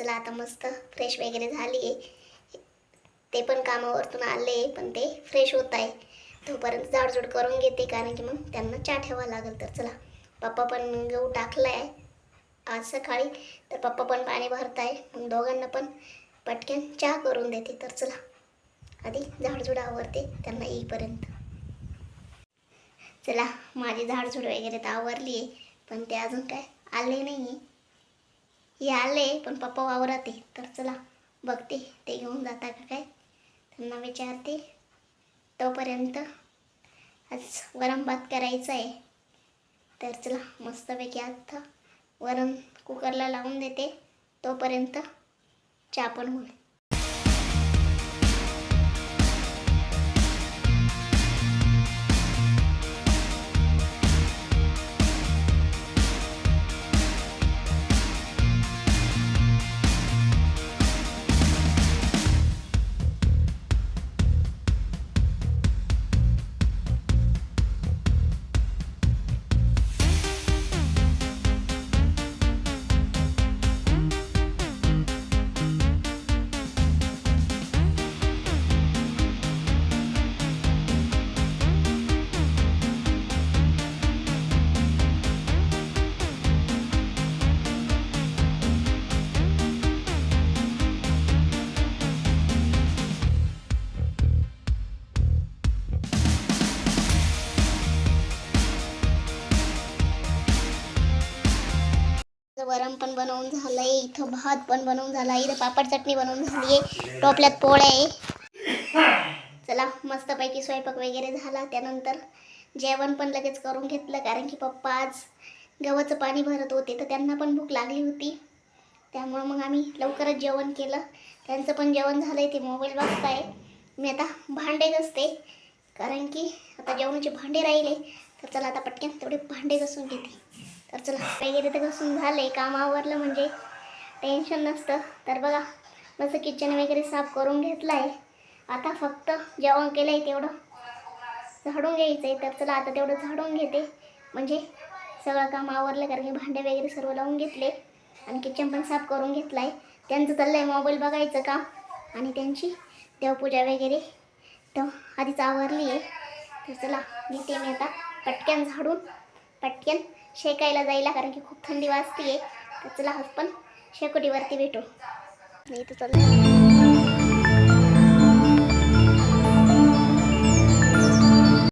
चला आता मस्त फ्रेश वगैरे झाली आहे. ते पण कामावरतून आले पण ते फ्रेश होत आहे. तोपर्यंत झाडझूड करून घेते कारण की मग त्यांना चहा ठेवावा लागेल. तर चला पप्पा पण गहू टाकला आहे आज सकाळी, तर पप्पा पण पाणी भरत आहे. मग दोघांना पण पटकन चहा करून देते. तर चला आधी झाडझूड आवरते त्यांना येईपर्यंत. चला माझी झाडझूड वगैरे तर आवरली आहे पण ते अजून काय आले नाही. हे आले पण पप्पा वावरात आहे. तर चला बघते ते घेऊन जाता का काय, त्यांना विचारते. तोपर्यंत आज वरण भात करायचं आहे. तर चला मस्तपैकी आता वरण कुकरला लावून देते. तोपर्यंत चहा पण होईल. वरण पण बनवून झालंय, इथं भात पण बनवून झाला, इथं पापड चटणी बनवून झाली आहे, टोपल्यात पोळ्या आहे. चला मस्तपैकी स्वयंपाक वगैरे झाला. त्यानंतर जेवण पण लगेच करून घेतलं कारण की पप्पा आज गव्हाचं पाणी भरत होते तर त्यांना पण भूक लागली होती. त्यामुळं मग आम्ही लवकरच जेवण केलं. त्यांचं पण जेवण झालंय, ते मोबाईल बघताय. मी आता भांडे घासते कारण की आता जेवणाचे भांडे राहिले. तर चला आता पटकन तेवढे भांडे घासून घेते. तर चला वगैरे तर घासून झाले, काम आवरलं म्हणजे टेन्शन नसतं. तर बघा मस्त किचन वगैरे साफ करून घेतलं आहे. आता फक्त जेवण केलं आहे तेवढं झाडून घ्यायचं आहे. तर चला आता तेवढं झाडून घेते म्हणजे सगळं काम आवरलं कारण की भांडे वगैरे सर्व लावून घेतले आणि किचन पण साफ करून घेतलं आहे. त्यांचं चाललं आहे मोबाईल बघायचं काम आणि त्यांची देवपूजा वगैरे तर आधीच आवरली आहे. तर चला घेते मी आता पटकन झाडून पटकन शेकायला जायला कारण की खूप थंडी वाजते आहे. तर चला पण शेकोटीवरती भेटू. नाही तर चाललं